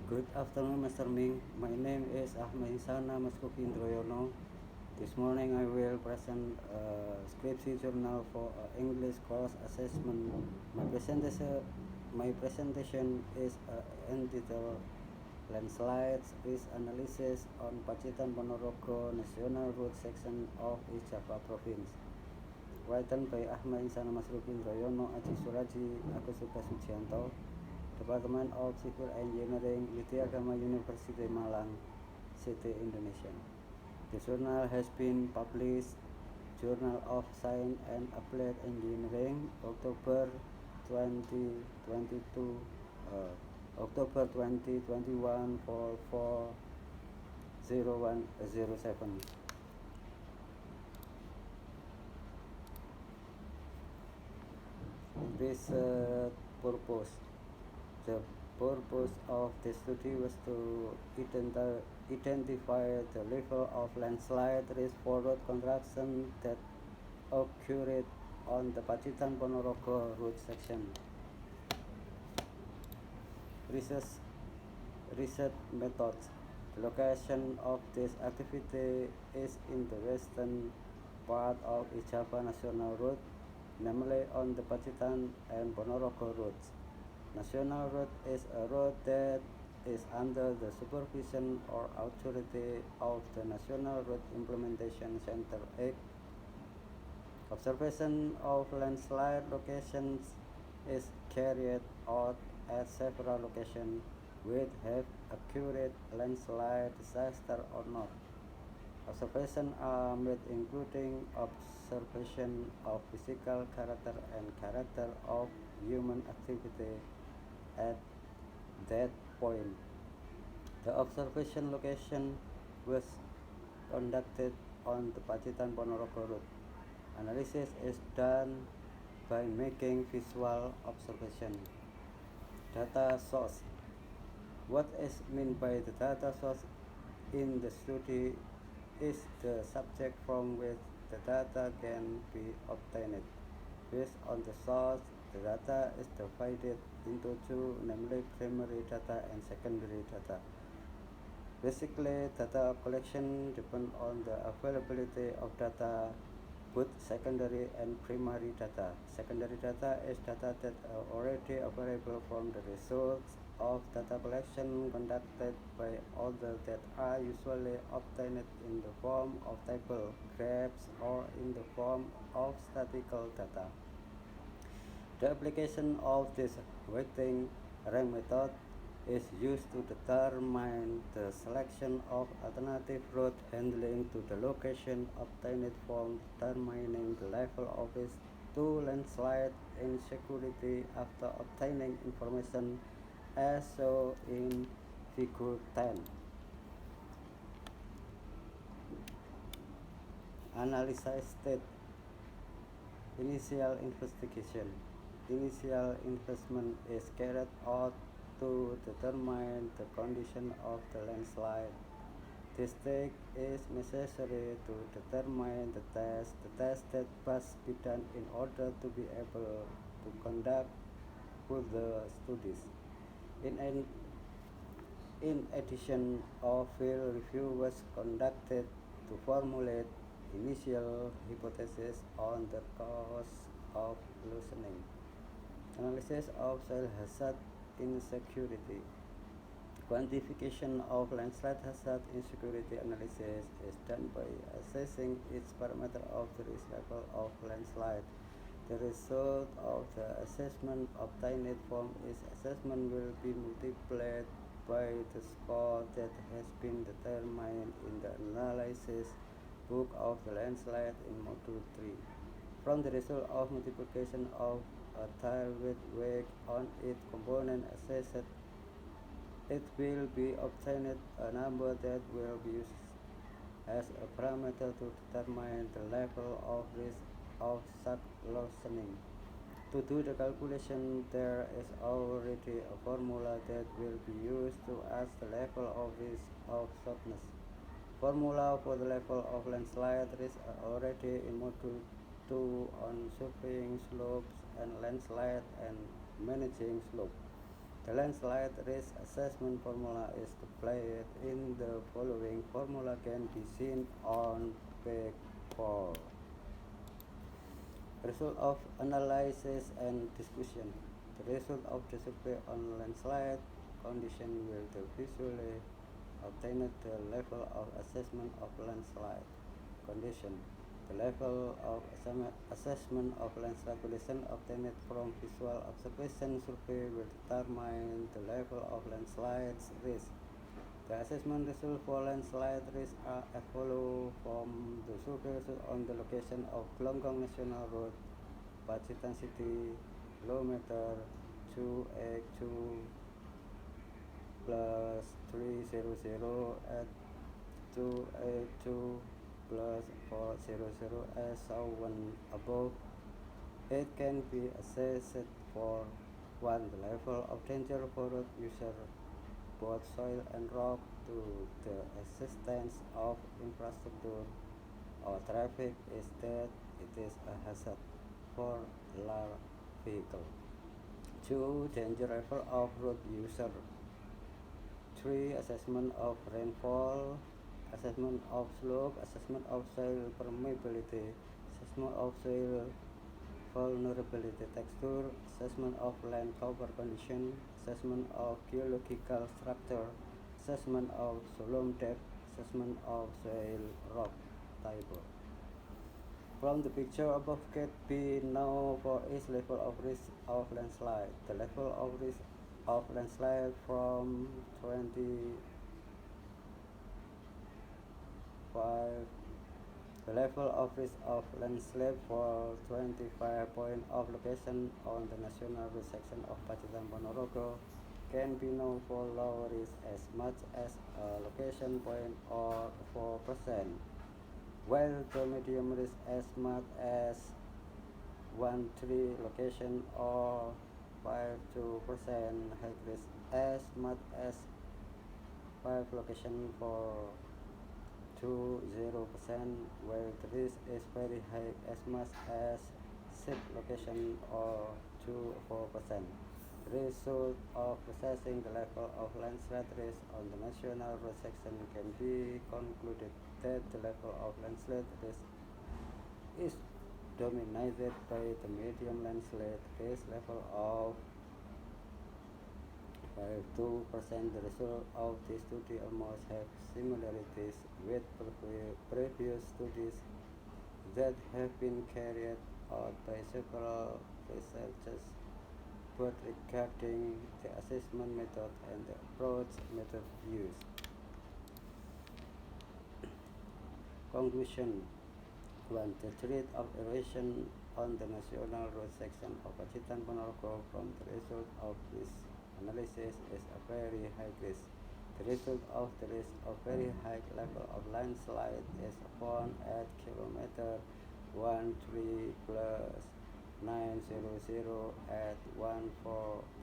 Good afternoon, Mr. Ming. My name is Ahmed Hisana Maskuki Indroyono. This morning I will present a scripture journal for English course assessment. My presentation is entitled Landslides Risk Analysis on Pacitan Ponorogo National Road Section of East Java Province. Written by Ahmad Insana Masruki Indroyono, Aji Suraji, Akusuka Sujianto, Department of Civil Engineering, Widya Agama University Malang, City, Indonesia. The journal has been published Journal of Science and Applied Engineering, October 2022, October 2021 for 40107. Research purpose. The purpose of the study was to identify the level of landslide risk for road construction that occurred on the Pacitan Ponorogo road section. Research methods. The location of this activity is in the western part of East Java National Road, namely on the Pacitan and Ponorogo roads. National Road is a road that is under the supervision or authority of the National Road Implementation Center (AIC). Observation of landslide locations is carried out at several locations which have occurred landslide disaster or not. Observations are made including observation of physical character and character of human activity at that point. The observation location was conducted on the Pacitan Ponorogo road. Analysis is done by making visual observation. Data source. What is meant by the data source in the study is the subject from which the data can be obtained. Based on the source, the data is divided into two, namely primary data and secondary data. Basically, data collection depends on the availability of data, both secondary and primary data. Secondary data is data that are already available from the results of data collection conducted by others that are usually obtained in the form of table, graphs, or in the form of statistical data. The application of this weighting rank method is used to determine the selection of alternative road handling to the location obtained from determining the level of risk to landslide insecurity after obtaining information as shown in Figure 10. Analysis state. Initial investigation. Initial investment is carried out to determine the condition of the landslide. This step is necessary to determine the test that must be done in order to be able to conduct further studies. In addition, a field review was conducted to formulate initial hypotheses on the cause of loosening. Analysis of soil hazard insecurity. Quantification of landslide hazard insecurity analysis is done by assessing each parameter of the risk level of landslide. The result of the assessment obtained from each assessment will be multiplied by the score that has been determined in the analysis book of the landslide in Module 3. From the result of multiplication of a tile with weight on its component assessed, it will be obtained a number that will be used as a parameter to determine the level of risk of such loosening. To do the calculation, there is already a formula that will be used to ask the level of risk of softness. Formula for the level of landslide risk are already in Module 2 on surveying slopes and landslide and managing slope. The landslide risk assessment formula is displayed in the following. Formula can be seen on page 4. Result of analysis and discussion. The result of the survey on landslide condition will visually obtain the level of assessment of landslide condition. The level of assessment of landslide condition obtained from visual observation survey will determine the level of landslide risk. The assessment results for landslide risk are as follows from the survey result on the location of Glongkong National Road, Pacitan City, kilometer 282 plus 300 at 282 plus 400 as shown above. It can be assessed for 1. The level of danger for road user, both soil and rock, to the existence of infrastructure or traffic is that it is a hazard for large vehicle. 2. Danger level of road user. 3. Assessment of rainfall, assessment of slope, assessment of soil permeability, assessment of soil vulnerability texture, assessment of land cover condition, assessment of geological structure, assessment of soil depth, assessment of soil rock type. From the picture above can be known for each level of risk of landslide. The level of risk of landslide from 25. The level of risk of landslide for 25 points of location on the national road section of Pacitan Ponorogo can be known for low risk as much as a location point or 4%, while the medium risk as much as 1-3 location or 5-2%, high risk as much as 5 location for 2-0%, where the risk is very high as much as 6 location or 2-4%. Result of assessing the level of landslide risk on the national road section can be concluded that the level of landslide risk is dominated by the medium landslide risk level of 2%. The result of this study almost have similarities with previous studies that have been carried out by several researchers, but regarding the assessment method and the approach method used. Conclusion. 1. The rate of erosion on the national road section of Pacitan Ponorogo from the result of this analysis is a very high risk. The result of the risk of very high level of landslide is found at kilometer 13 plus 900 at 14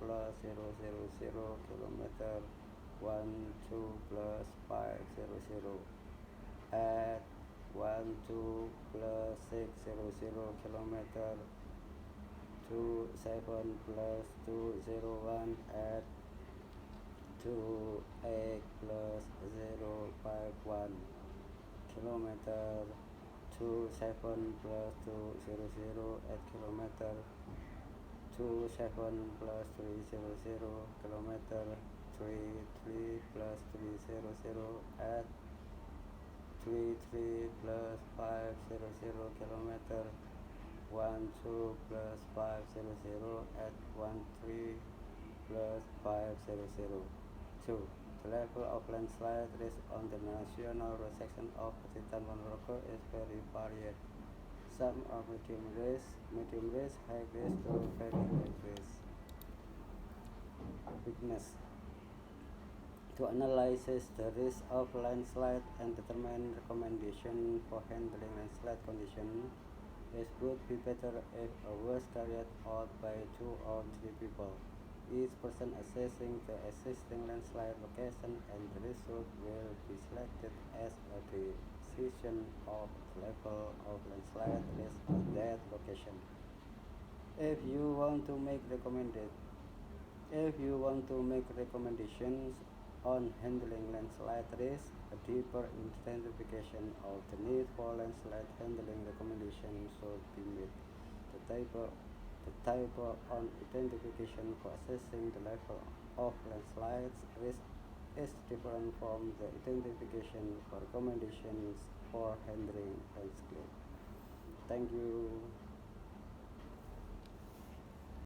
plus 000 kilometer 12 plus 500 at 12 plus 600 kilometer 27 plus 201 at 28 plus 051 kilometer 27 plus 200 at kilometer 27 plus 300 kilometer 33 plus 300 at 33 plus 500 kilometer 12 plus 500 at 13 plus 500. 2. The level of landslide risk on the national road section of Pacitan Ponorogo is very varied. Some are medium risk, high risk to very high risk. Weakness. To analyze the risk of landslide and determine recommendation for handling landslide condition, it would be better if a was carried out by 2 or 3 people. Each person assessing the existing landslide location and the result will be selected as a decision of the level of landslide risk at that location. If you want to make recommended If you want to make recommendations on handling landslide risk, a deeper identification of the need for landslide handling recommendations should be made. The table, the table on identification for assessing the level of landslides risk is different from the identification for recommendations for handling landscape. Thank you.